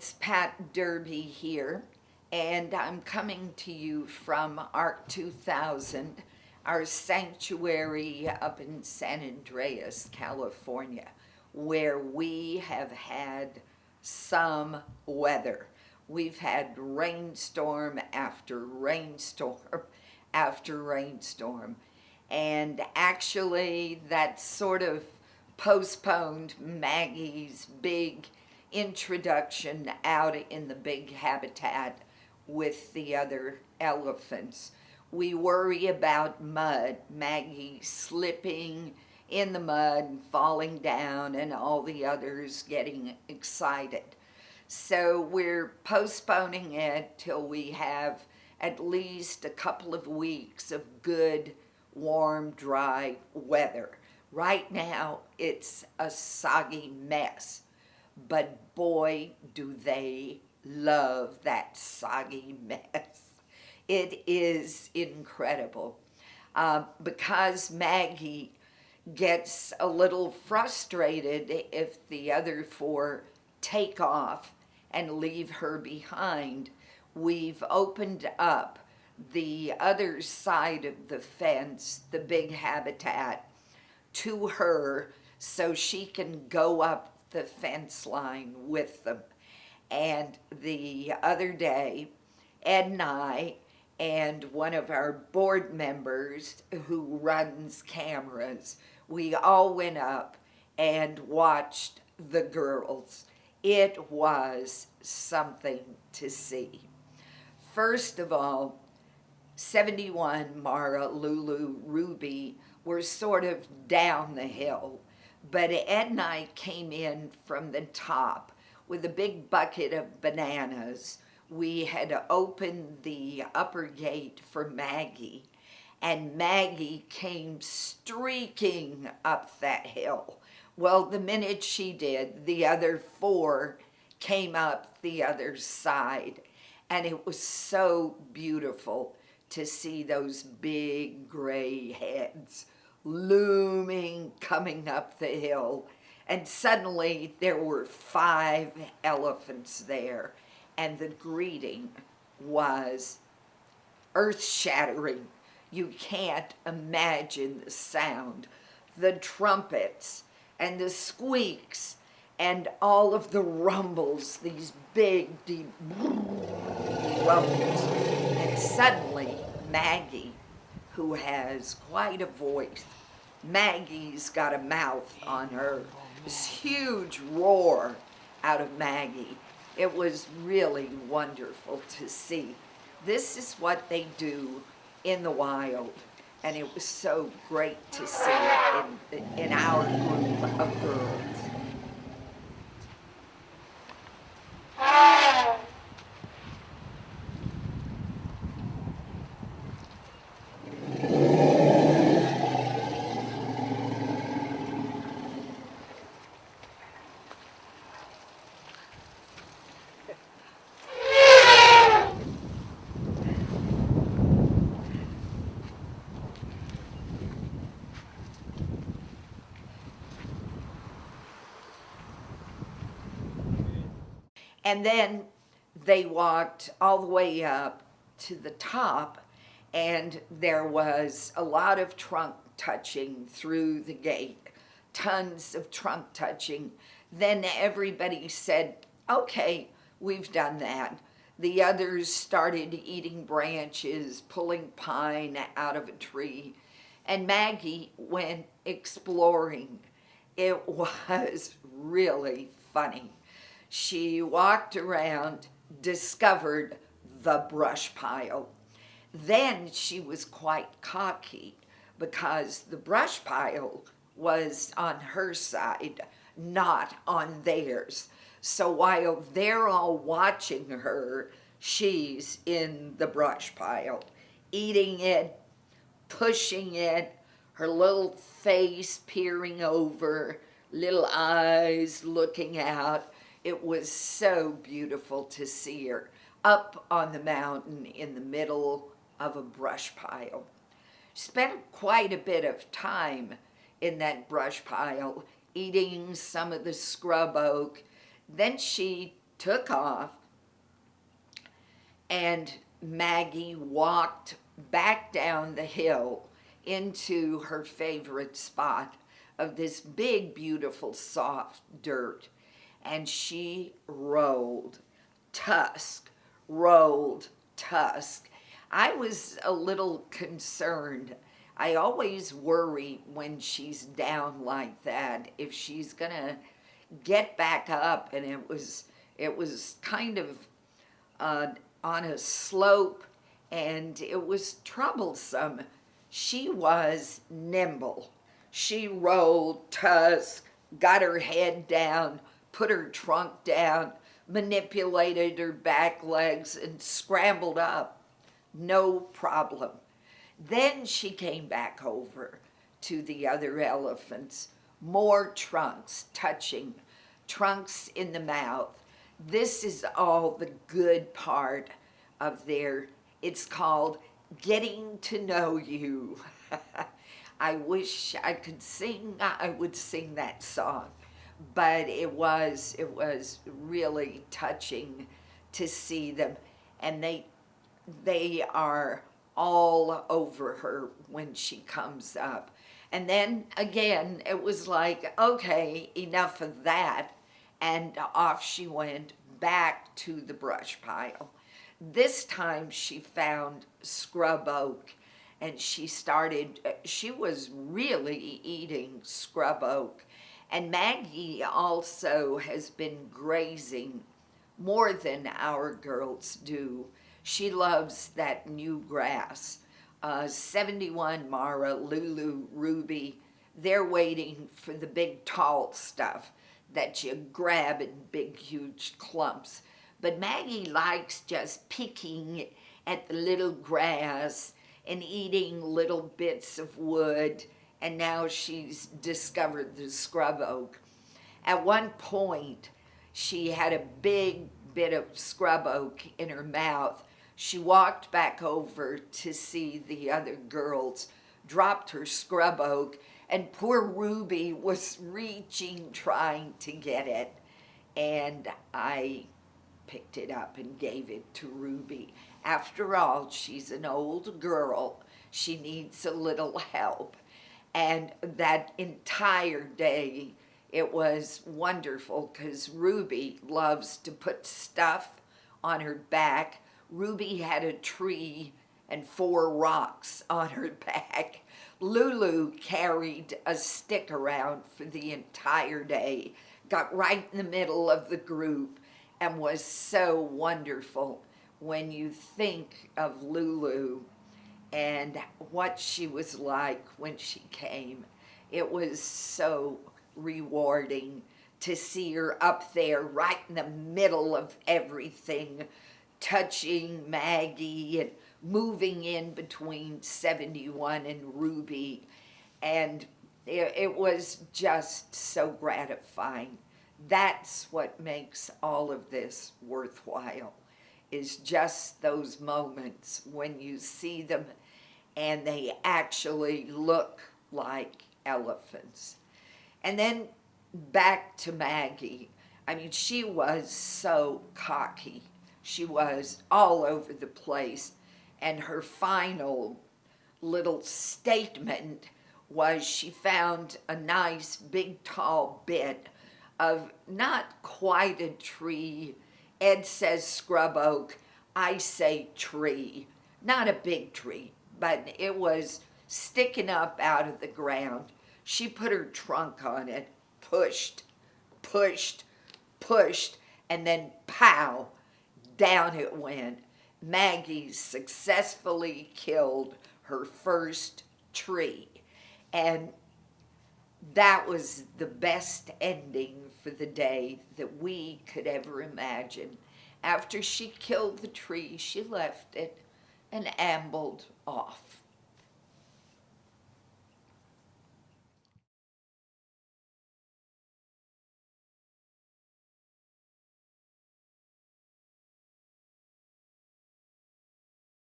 It's Pat Derby here, and I'm coming to you from ARC 2000, our sanctuary up in San Andreas, California, where we have had some weather. We've had rainstorm after rainstorm after rainstorm, and actually that sort of postponed Maggie's big introduction out in the big habitat with the other elephants. We worry about mud, Maggie slipping in the mud, falling down, and all the others getting excited. So we're postponing it till we have at least a couple of weeks of good, warm, dry weather. Right now, it's a soggy mess. But boy, do they love that soggy mess. It is incredible. Because Maggie gets a little frustrated if the other four take off and leave her behind, we've opened up the other side of the fence, the big habitat, to her so she can go up the fence line with them. And the other day, Ed and I and one of our board members who runs cameras, we all went up and watched the girls. It was something to see. First of all, 71, Mara, Lulu, Ruby were sort of down the hill, but Ed and I came in from the top with a big bucket of bananas. We had opened the upper gate for Maggie, and Maggie came streaking up that hill. Well, the minute she did, the other four came up the other side, and it was so beautiful to see those big gray heads looming, coming up the hill. And suddenly there were 5 elephants there, and the greeting was earth-shattering. You can't imagine the sound. The trumpets and the squeaks and all of the rumbles, these big, deep rumbles. And suddenly Maggie, who has quite a voice, Maggie's got a mouth on her. This huge roar out of Maggie. It was really wonderful to see. This is what they do in the wild, and it was so great to see it in our group of girls. And then they walked all the way up to the top, and there was a lot of trunk touching through the gate, tons of trunk touching. Then everybody said, okay, we've done that. The others started eating branches, pulling pine out of a tree, and Maggie went exploring. It was really funny. She walked around, discovered the brush pile. Then she was quite cocky because the brush pile was on her side, not on theirs. So while they're all watching her, she's in the brush pile, eating it, pushing it, her little face peering over, little eyes looking out. It was so beautiful to see her up on the mountain in the middle of a brush pile. Spent quite a bit of time in that brush pile, eating some of the scrub oak. Then she took off, and Maggie walked back down the hill into her favorite spot of this big, beautiful, soft dirt. And she rolled, tusk, rolled, tusk. I was a little concerned. I always worry when she's down like that if she's gonna get back up, and it was kind of on a slope, and it was troublesome. She was nimble. She rolled, tusk, got her head down, put her trunk down, manipulated her back legs, and scrambled up. No problem. Then she came back over to the other elephants. More trunks touching, trunks in the mouth. This is all the good part of it's called getting to know you. I wish I could sing, I would sing that song, but it was really touching to see them, and they are all over her when she comes up. And then again, it was like, okay, enough of that. And off she went back to the brush pile. This time she found scrub oak, and she was really eating scrub oak. And Maggie also has been grazing more than our girls do. She loves that new grass. 71, Mara, Lulu, Ruby, they're waiting for the big tall stuff that you grab in big huge clumps. But Maggie likes just picking at the little grass and eating little bits of wood, and now she's discovered the scrub oak. At one point, she had a big bit of scrub oak in her mouth. She walked back over to see the other girls, dropped her scrub oak, and poor Ruby was reaching, trying to get it. And I picked it up and gave it to Ruby. After all, she's an old girl. She needs a little help. And that entire day, it was wonderful because Ruby loves to put stuff on her back. Ruby had a tree and 4 rocks on her back. Lulu carried a stick around for the entire day, got right in the middle of the group, and was so wonderful when you think of Lulu and what she was like when she came. It was so rewarding to see her up there right in the middle of everything, touching Maggie and moving in between 71 and Ruby. And it was just so gratifying. That's what makes all of this worthwhile, is just those moments when you see them and they actually look like elephants. And then back to Maggie. I mean, she was so cocky. She was all over the place. And her final little statement was she found a nice big tall bit of not quite a tree. Ed says scrub oak, I say tree. Not a big tree, but it was sticking up out of the ground. She put her trunk on it, pushed, pushed, pushed, and then pow, down it went. Maggie successfully killed her first tree. And that was the best ending for the day that we could ever imagine. After she killed the tree, she left it and ambled off.